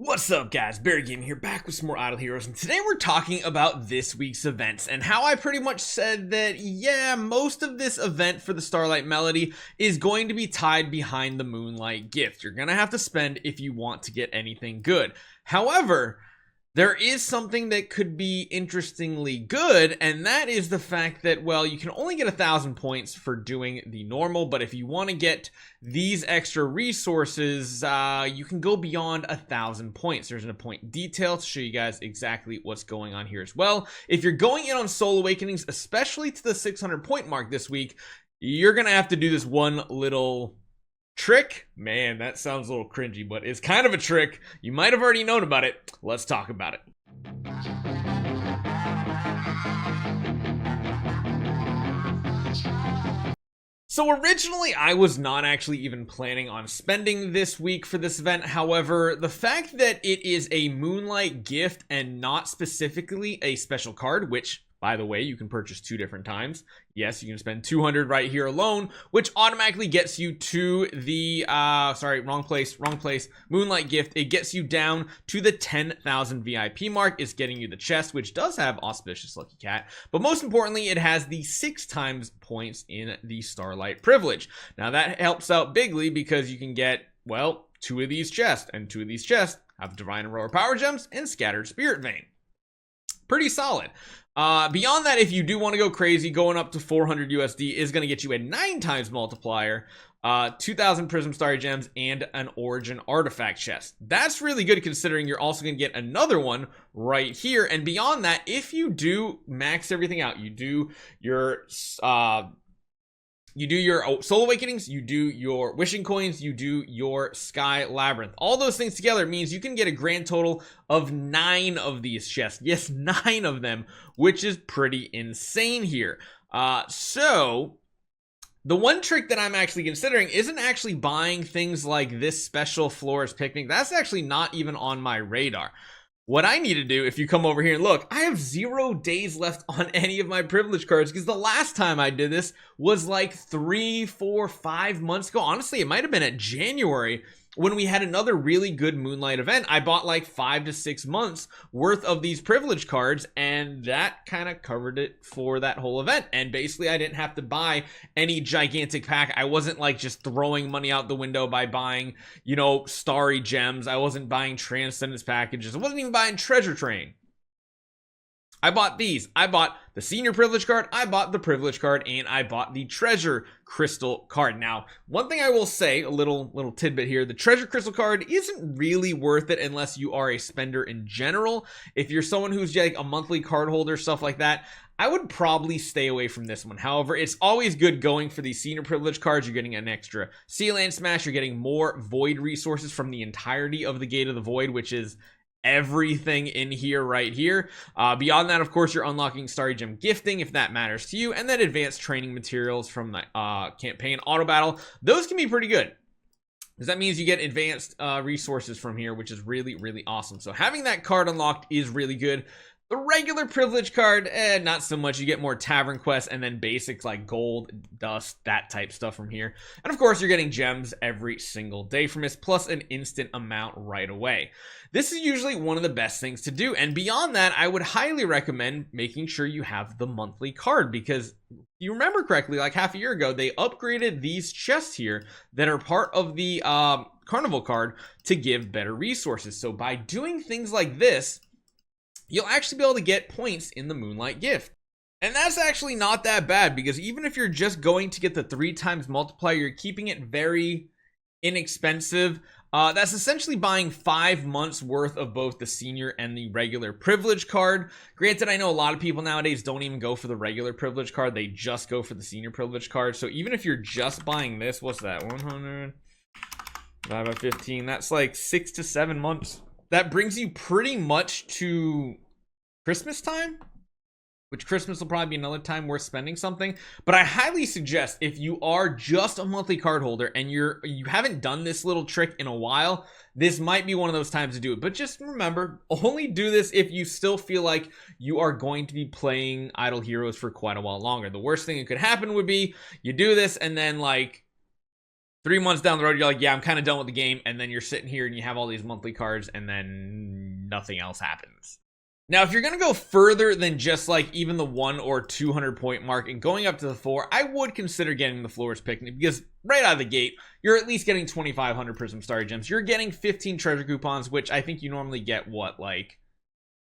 What's up guys, Barry Gaming here, back with some more Idle Heroes, and today we're talking about this week's events and how I pretty much said that, yeah, most of this event for the Starlight Melody is going to be tied behind the Moonlight Gift. You're gonna have to spend if you want to get anything good. However, there is something that could be interestingly good, and that is the fact that, well, you can only get 1,000 points for doing the normal, but if you want to get these extra resources, you can go beyond 1,000 points. There's a point detail to show you guys exactly what's going on here as well. If you're going in on Soul Awakenings, especially to the 600 point mark this week, you're gonna have to do this one little trick. Man, that sounds a little cringy, but it's kind of a trick. You might have already known about it. Let's talk about it. So originally I was not actually even planning on spending this week for this event. However, the fact that it is a Moonlight Gift and not specifically a special card, which, by the way, you can purchase 2 different times. Yes, you can spend 200 right here alone, which automatically gets you to the, wrong place, Moonlight Gift. It gets you down to the 10,000 VIP mark. It's getting you the chest, which does have Auspicious Lucky Cat. But most importantly, it has the 6 times points in the Starlight Privilege. Now that helps out bigly because you can get, well, 2 of these chests, and 2 of these chests have Divine Aurora Power Gems and Scattered Spirit Vein. Pretty solid. Beyond that, if you do want to go crazy, going up to 400 USD is going to get you a 9 times multiplier, 2,000 Prism Starry Gems, and an Origin Artifact chest. That's really good considering you're also going to get another one right here. And beyond that, if you do max everything out, you do your Soul Awakenings, you do your Wishing Coins, you do your Sky Labyrinth. All those things together means you can get a grand total of 9 of these chests. Yes, 9 of them, which is pretty insane here. So the one trick that I'm actually considering isn't actually buying things like this special Florist Picnic. That's actually not even on my radar. What I need to do, if you come over here and look, I have 0 days left on any of my privilege cards because the last time I did this was like 3, 4, 5 months ago. Honestly, it might have been at January when we had another really good Moonlight event. I bought like 5 to 6 months worth of these privilege cards, and that kind of covered it for that whole event. And basically, I didn't have to buy any gigantic pack. I wasn't like just throwing money out the window by buying, you know, Starry Gems. I wasn't buying Transcendence packages. I wasn't even buying Treasure Train. I bought these. I bought the Senior Privilege card, I bought the Privilege card, and I bought the Treasure Crystal card. Now, one thing I will say, a little tidbit here, the Treasure Crystal card isn't really worth it unless you are a spender in general. If you're someone who's like a monthly card holder, stuff like that, I would probably stay away from this one. However, it's always good going for these Senior Privilege cards. You're getting an extra Sea Land Smash, you're getting more Void resources from the entirety of the Gate of the Void, which is everything in here right here. Beyond that, of course, you're unlocking Starry Gem gifting if that matters to you, and then advanced training materials from the campaign auto battle. Those can be pretty good because that means you get advanced resources from here, which is really awesome. So having that card unlocked is really good. The regular privilege card, not so much. You get more tavern quests and then basics like gold, dust, that type stuff from here. And of course, you're getting gems every single day from this, plus an instant amount right away. This is usually one of the best things to do. And beyond that, I would highly recommend making sure you have the monthly card, because if you remember correctly, like half a year ago, they upgraded these chests here that are part of the Carnival card to give better resources. So by doing things like this, you'll actually be able to get points in the Moonlight Gift. And that's actually not that bad, because even if you're just going to get the 3 times multiplier, you're keeping it very inexpensive. That's essentially buying 5 months worth of both the senior and the regular privilege card. Granted, I know a lot of people nowadays don't even go for the regular privilege card. They just go for the senior privilege card. So even if you're just buying this, what's that? 100 divided by 15. That's like 6 to 7 months. That brings you pretty much to Christmas time, which Christmas will probably be another time worth spending something. But I highly suggest, if you are just a monthly card holder and you haven't done this little trick in a while, this might be one of those times to do it. But just remember, only do this if you still feel like you are going to be playing Idle Heroes for quite a while longer. The worst thing that could happen would be you do this and then like 3 months down the road, you're like, yeah, I'm kind of done with the game. And then you're sitting here and you have all these monthly cards and then nothing else happens. Now, if you're going to go further than just like even the 100 or 200 point mark and going up to the 4, I would consider getting the Floor's Picnic, because right out of the gate, you're at least getting 2,500 Prism Star Gems. You're getting 15 treasure coupons, which I think you normally get, what, like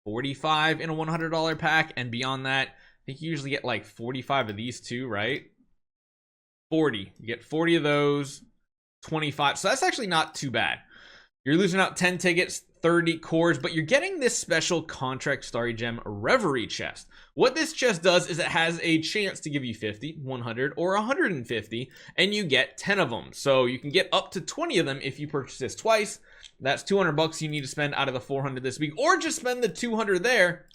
45 in a $100 pack? And beyond that, I think you usually get like 45 of these too, right? 40. You get 40 of those, 25. So that's actually not too bad. You're losing out 10 tickets, 30 cores, but you're getting this special Contract Starry Gem Reverie chest. What this chest does is it has a chance to give you 50, 100, or 150, and you get 10 of them. So you can get up to 20 of them if you purchase this twice. That's $200 you need to spend out of the 400 this week, or just spend the 200 there.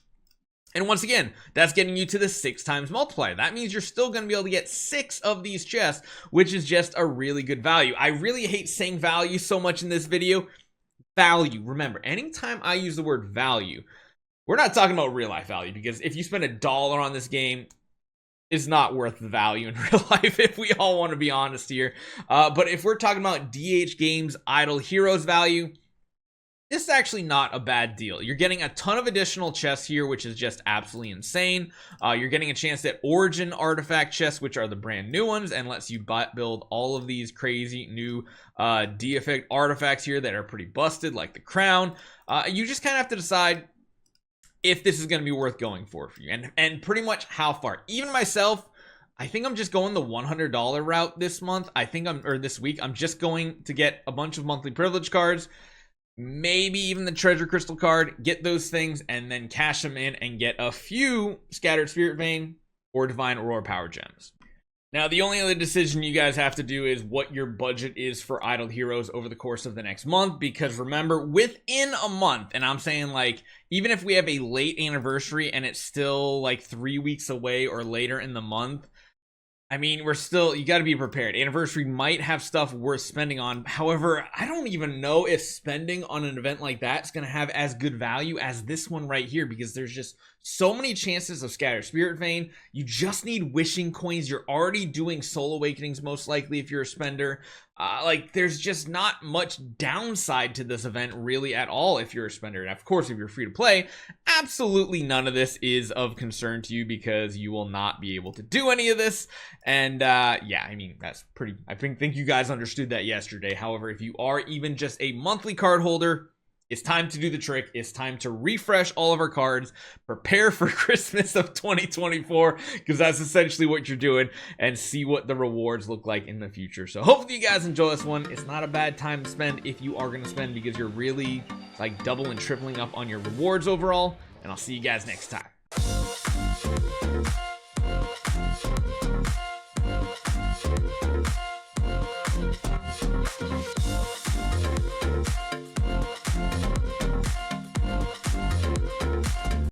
And once again, that's getting you to the 6 times multiplier. That means you're still going to be able to get 6 of these chests, which is just a really good value. I really hate saying value so much in this video. Value. Remember, anytime I use the word value, we're not talking about real life value, because if you spend $1 on this game, it's not worth the value in real life, if we all want to be honest here. But if we're talking about DH Games Idle Heroes value, this is actually not a bad deal. You're getting a ton of additional chests here, which is just absolutely insane. You're getting a chance at Origin Artifact chests, which are the brand new ones, and lets you build all of these crazy new Deific artifacts here that are pretty busted, like the Crown. You just kind of have to decide if this is going to be worth going for you, and pretty much how far. Even myself, I think I'm just going the $100 route this month. This week, I'm just going to get a bunch of monthly privilege cards, maybe even the treasure crystal card, get those things, and then cash them in and get a few Scattered Spirit Vein or Divine Aurora Power Gems. Now, the only other decision you guys have to do is what your budget is for Idle Heroes over the course of the next month, because remember, within a month, and I'm saying like, even if we have a late anniversary and it's still like 3 weeks away or later in the month, I mean, you got to be prepared. Anniversary might have stuff worth spending on. However, I don't even know if spending on an event like that is going to have as good value as this one right here, because there's just so many chances of Scattered Spirit Vein. You just need wishing coins. You're already doing Soul Awakenings most likely if you're a spender. Like, there's just not much downside to this event really at all if you're a spender. And of course, if you're free to play, absolutely none of this is of concern to you, because you will not be able to do any of this. And yeah, I mean, that's pretty, I think you guys understood that yesterday. However, if you are even just a monthly card holder, it's time to do the trick. It's time to refresh all of our cards, prepare for Christmas of 2024, because that's essentially what you're doing, and see what the rewards look like in the future. So hopefully you guys enjoy this one. It's not a bad time to spend if you are going to spend, because you're really like double and tripling up on your rewards overall. And I'll see you guys next time.